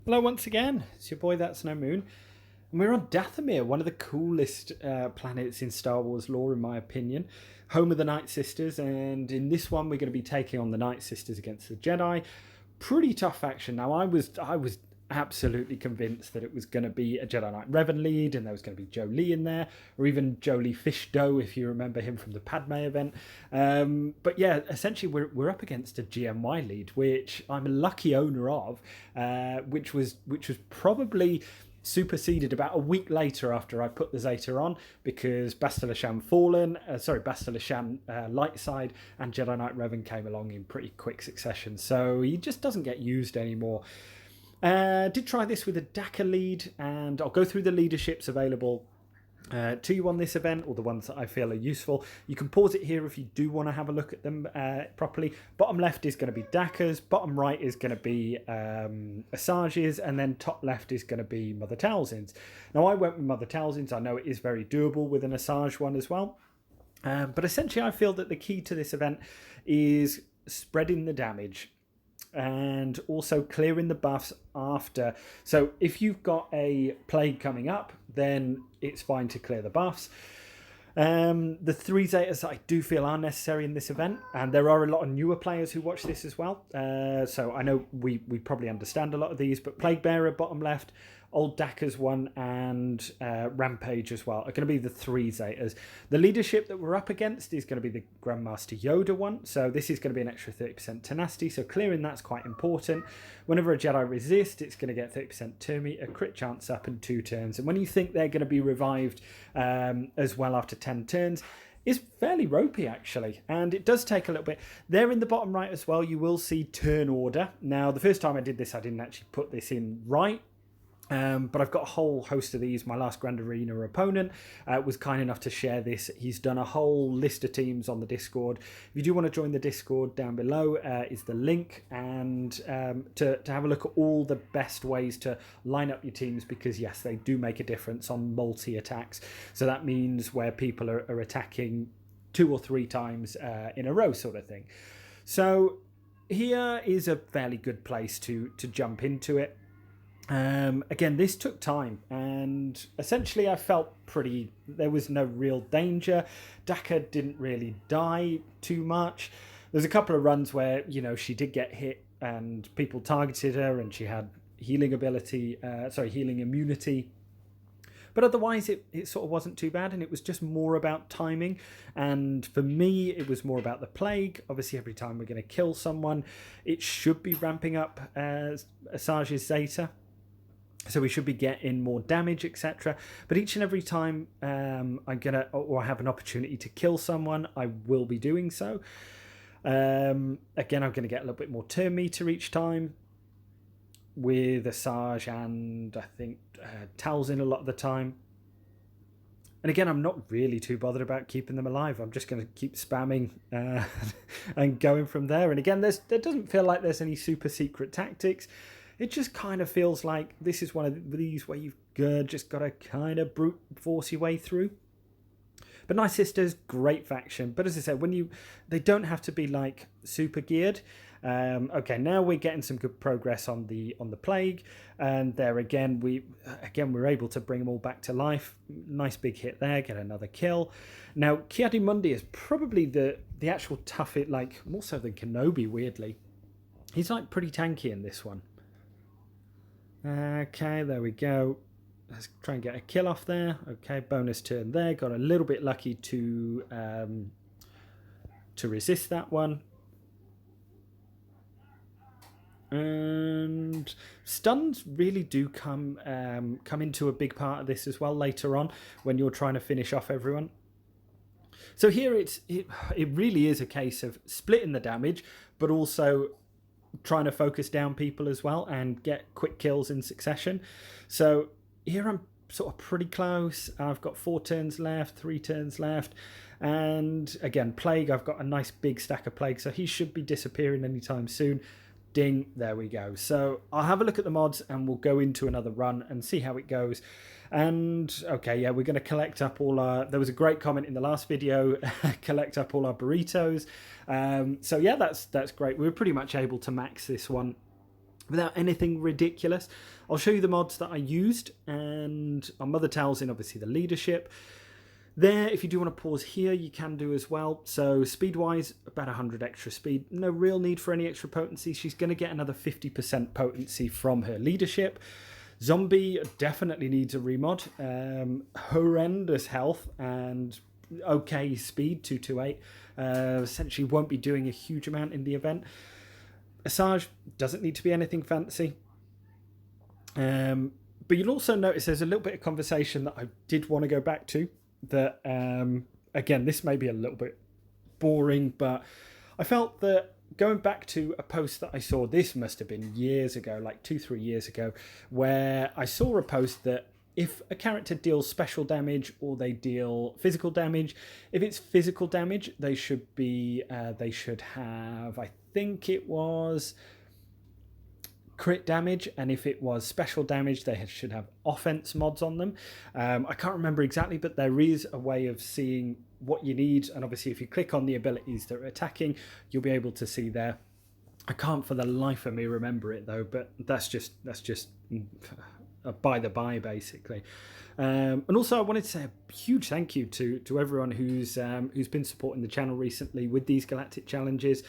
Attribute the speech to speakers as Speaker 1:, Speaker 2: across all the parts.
Speaker 1: Hello once again, it's your boy That's No Moon, and we're on Dathomir, one of the coolest planets in Star Wars lore in my opinion, home of the Nightsisters, and in this one we're going to be taking on the Nightsisters against the Jedi. Pretty tough faction. Now I was absolutely convinced that it was going to be a Jedi Knight Revan lead and there was going to be Jolee in there, or even Jolee Fish Dough if you remember him from the Padme event. But yeah, essentially we're up against a GMY lead, which I'm a lucky owner of, which was probably superseded about a week later after I put the Zeta on, because Bastila Shan Light Side and Jedi Knight Revan came along in pretty quick succession, so he just doesn't get used anymore. Did try this with a DACA lead, and I'll go through the leaderships available to you on this event, or the ones that I feel are useful. You can pause it here if you do want to have a look at them properly. Bottom left is going to be DACAs, bottom right is going to be Asajj's, and then top left is going to be Mother Talzin's. Now I went with Mother Talzin's. I know it is very doable with an Asajj one as well. But essentially I feel that the key to this event is spreading the damage and also clearing the buffs after. So if you've got a plague coming up, then it's fine to clear the buffs. The 3 Zetas I do feel are necessary in this event, and there are a lot of newer players who watch this as well. So I know we probably understand a lot of these, but Plague Bearer, bottom left, Old Dacker's one, and Rampage as well are going to be the 3 Zetas. The leadership that we're up against is going to be the Grandmaster Yoda one, so this is going to be an extra 30% tenacity, so clearing that's quite important. Whenever a Jedi resists, it's going to get 30% turn meter, a crit chance up, and 2 turns. And when you think they're going to be revived as well after 10 turns, is fairly ropey actually, and it does take a little bit. There in the bottom right as well, you will see turn order. Now the first time I did this, I didn't actually put this in right. But I've got a whole host of these. My last Grand Arena opponent was kind enough to share this. He's done a whole list of teams on the Discord. If you do want to join the Discord, down below is the link, and to have a look at all the best ways to line up your teams, because yes, they do make a difference on multi-attacks. So that means where people are attacking 2 or 3 times in a row sort of thing. So here is a fairly good place to jump into it. Again, this took time, and essentially I felt there was no real danger. Daka didn't really die too much. There's a couple of runs where, she did get hit and people targeted her, and she had healing immunity. But otherwise, it sort of wasn't too bad, and it was just more about timing. And for me, it was more about the plague. Obviously, every time we're going to kill someone, it should be ramping up Asajj's Zeta. So we should be getting more damage, etc. But each and every time I have an opportunity to kill someone, I will be doing so. Again, I'm going to get a little bit more turn meter each time with Asajj and I think Talzin a lot of the time. And again, I'm not really too bothered about keeping them alive. I'm just going to keep spamming and going from there. And again, there doesn't feel like there's any super secret tactics. It just kind of feels like this is one of these where you've just got to kind of brute force your way through. But Nightsisters, great faction. But as I said, they don't have to be like super geared. Okay, now we're getting some good progress on the plague, and there again we're able to bring them all back to life. Nice big hit there, get another kill. Now Ki-Adi-Mundi is probably the actual tough hit, like more so than Kenobi. Weirdly, he's like pretty tanky in this one. Okay, there we go. Let's try and get a kill off there. Okay, bonus turn there. Got a little bit lucky to resist that one. And stuns really do come into a big part of this as well later on when you're trying to finish off everyone. So here it really is a case of splitting the damage, but also trying to focus down people as well and get quick kills in succession. So here I'm sort of pretty close. I've got 4 turns left, 3 turns left, and again plague, I've got a nice big stack of plague, so he should be disappearing anytime soon. Ding, there we go. So I'll have a look at the mods and we'll go into another run and see how it goes. And okay, yeah, we're going to collect up all our, there was a great comment in the last video, collect up all our burritos. So yeah, that's great. We were pretty much able to max this one without anything ridiculous. I'll show you the mods that I used, and our Mother Talzin, obviously the leadership. There, if you do want to pause here, you can do as well. So speed-wise, about 100 extra speed. No real need for any extra potency. She's going to get another 50% potency from her leadership. Zombie definitely needs a remod. Horrendous health and okay speed, 228. Essentially won't be doing a huge amount in the event. Asajj doesn't need to be anything fancy. But you'll also notice there's a little bit of conversation that I did want to go back to. That again, this may be a little bit boring, but I felt that going back to a post that I saw, this must have been years ago, like 2-3 years ago, where I saw a post that if a character deals special damage or they deal physical damage, if it's physical damage, they should have, I think it was crit damage, and if it was special damage, they should have offense mods on them. I can't remember exactly, but there is a way of seeing what you need, and obviously if you click on the abilities that are attacking, you'll be able to see there. I can't for the life of me remember it though, but that's just by the by, basically. And also I wanted to say a huge thank you to everyone who's been supporting the channel recently with these Galactic challenges.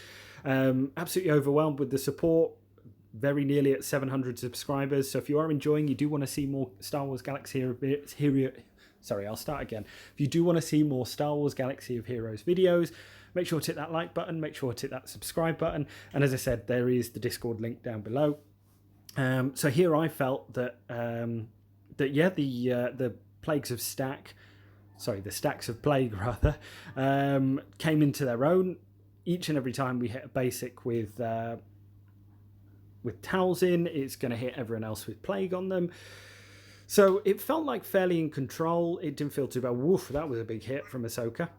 Speaker 1: Absolutely overwhelmed with the support. Very nearly at 700 subscribers. So if you are enjoying, you do want to see more Star Wars Galaxy of Sorry, I'll start again. If you do want to see more Star Wars Galaxy of Heroes videos, make sure to hit that like button, make sure to hit that subscribe button. And as I said, there is the Discord link down below. So here I felt that the plagues of the stacks of plague rather, came into their own. Each and every time we hit a basic with Talzin, it's going to hit everyone else with plague on them. So it felt like fairly in control. It didn't feel too bad. Woof, that was a big hit from Ahsoka.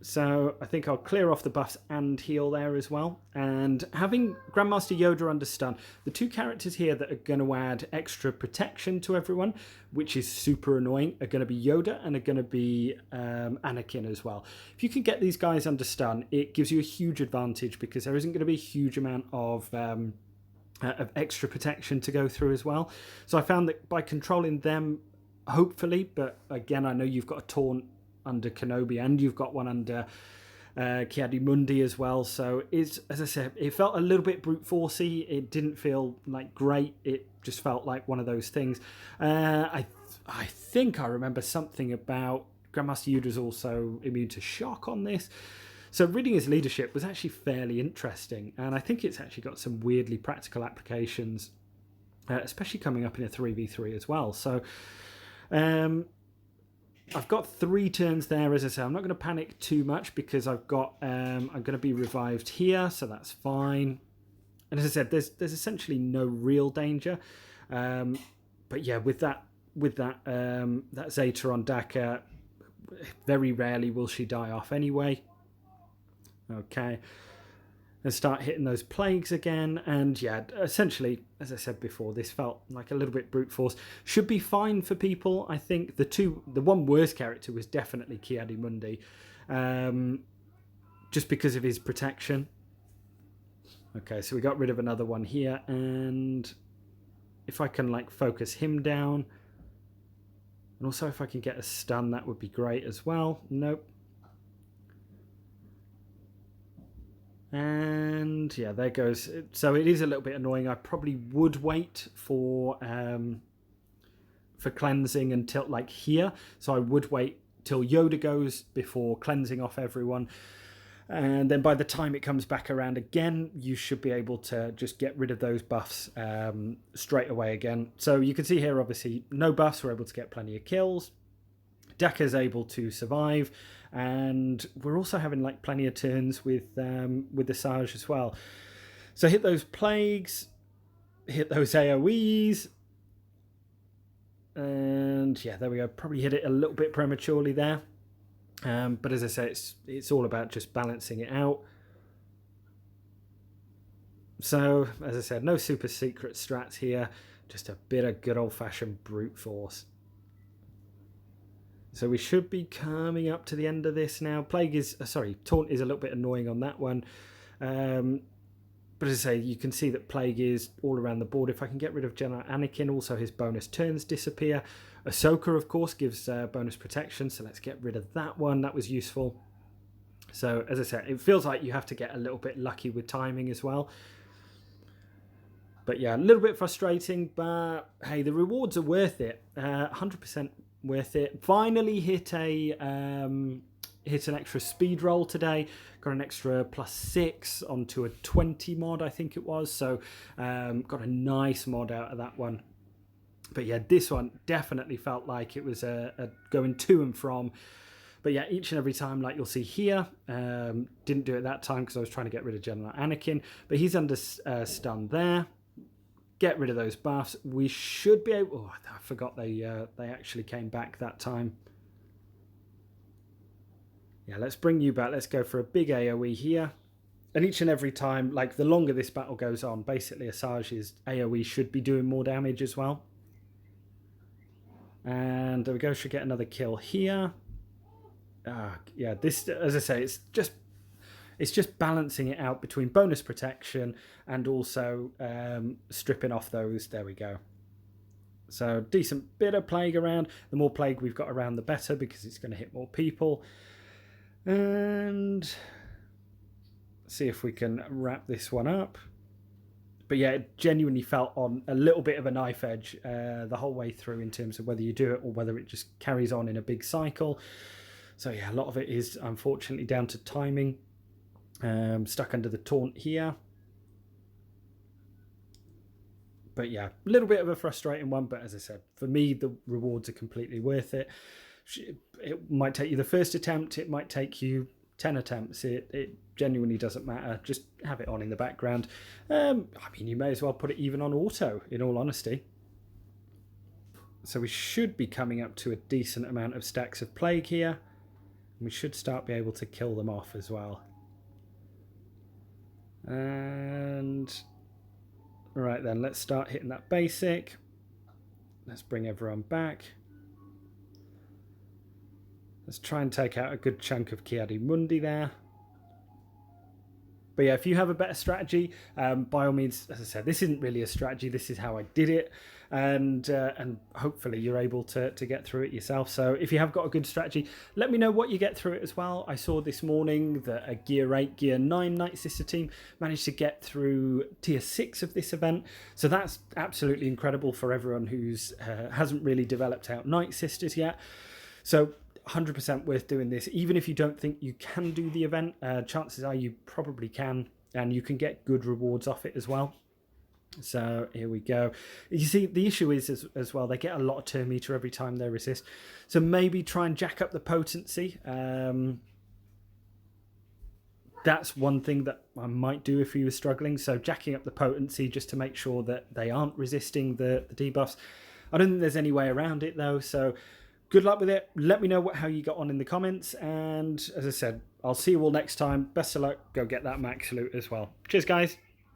Speaker 1: So I think I'll clear off the buffs and heal there as well. And having Grandmaster Yoda under stun, the two characters here that are going to add extra protection to everyone, which is super annoying, are going to be Yoda and are going to be Anakin as well. If you can get these guys under stun, it gives you a huge advantage because there isn't going to be a huge amount of extra protection to go through as well. So I found that by controlling them, hopefully, but again, I know you've got a taunt under Kenobi and you've got one under Ki-Adi-Mundi as well. So as I said, it felt a little bit brute forcey. It didn't feel like great. It just felt like one of those things. I think I remember something about Grandmaster Yoda's also immune to shock on this. So reading his leadership was actually fairly interesting, and I think it's actually got some weirdly practical applications, especially coming up in a 3v3 as well. So I've got 3 turns there, as I say. I'm not going to panic too much because I'm going to be revived here, so that's fine. And as I said, there's essentially no real danger. But yeah, with that Zeta on Daka, very rarely will she die off anyway. Okay. And start hitting those plagues again, and yeah, essentially, as I said before, this felt like a little bit brute force. Should be fine for people. I think the one worst character was definitely Ki-Adi-Mundi, just because of his protection. Okay, so we got rid of another one here, and if I can like focus him down, and also if I can get a stun, that would be great as well. Nope. And yeah, there goes. So it is a little bit annoying. I probably would wait for cleansing until like here. So I would wait till Yoda goes before cleansing off everyone. And then by the time it comes back around again, you should be able to just get rid of those buffs straight away again. So you can see here, obviously, no buffs. We're able to get plenty of kills. Daka's able to survive, and we're also having like plenty of turns with Asajj as well. So hit those plagues, hit those AoEs, and yeah, there we go. Probably hit it a little bit prematurely there, but as I say, it's all about just balancing it out. So as I said, no super secret strats here, just a bit of good old-fashioned brute force. So we should be coming up to the end of this now. Taunt is a little bit annoying on that one. But as I say, you can see that Plague is all around the board. If I can get rid of General Anakin, also his bonus turns disappear. Ahsoka, of course, gives bonus protection, so let's get rid of that one. That was useful. So, as I said, it feels like you have to get a little bit lucky with timing as well. But yeah, a little bit frustrating, but hey, the rewards are worth it. 100% worth it. Finally hit an extra speed roll today. Got an extra +6 onto a 20 mod, I think it was. So got a nice mod out of that one. But yeah, this one definitely felt like it was a going to and from. But yeah, each and every time, like you'll see here, didn't do it that time because I was trying to get rid of General Anakin. But he's under stun there. Get rid of those buffs. We should be able... Oh, I forgot they actually came back that time. Yeah, let's bring you back. Let's go for a big AoE here. And each and every time, like the longer this battle goes on, basically Asage's AoE should be doing more damage as well. And there we go. Should get another kill here. Yeah, this, as I say, it's just balancing it out between bonus protection and also stripping off those. There we go. So decent bit of Plague around. The more Plague we've got around, the better, because it's going to hit more people. And see if we can wrap this one up. But yeah, it genuinely felt on a little bit of a knife edge the whole way through in terms of whether you do it or whether it just carries on in a big cycle. So yeah, a lot of it is unfortunately down to timing. Stuck under the taunt here. But yeah, a little bit of a frustrating one. But as I said, for me, the rewards are completely worth it. It might take you the first attempt. It might take you 10 attempts. It genuinely doesn't matter. Just have it on in the background. I mean, you may as well put it even on auto, in all honesty. So we should be coming up to a decent amount of stacks of Plague here. We should start be able to kill them off as well. And right then, let's start hitting that basic. Let's bring everyone back. Let's try and take out a good chunk of Kiadi Mundi there. But yeah, if you have a better strategy, by all means, as I said, this isn't really a strategy. This is how I did it. And hopefully you're able to get through it yourself. So if you have got a good strategy, let me know what you get through it as well. I saw this morning that a Gear 8, Gear 9 Nightsister team managed to get through Tier 6 of this event. So that's absolutely incredible for everyone who's hasn't really developed out Nightsisters yet. So 100% worth doing this. Even if you don't think you can do the event, chances are you probably can, and you can get good rewards off it as well. So here we go. You see, the issue is as well, they get a lot of turn meter every time they resist. So maybe try and jack up the potency. That's one thing that I might do if you were struggling. So jacking up the potency just to make sure that they aren't resisting the debuffs. I don't think there's any way around it though. So good luck with it. Let me know how you got on in the comments. And as I said, I'll see you all next time. Best of luck. Go get that max loot as well. Cheers, guys.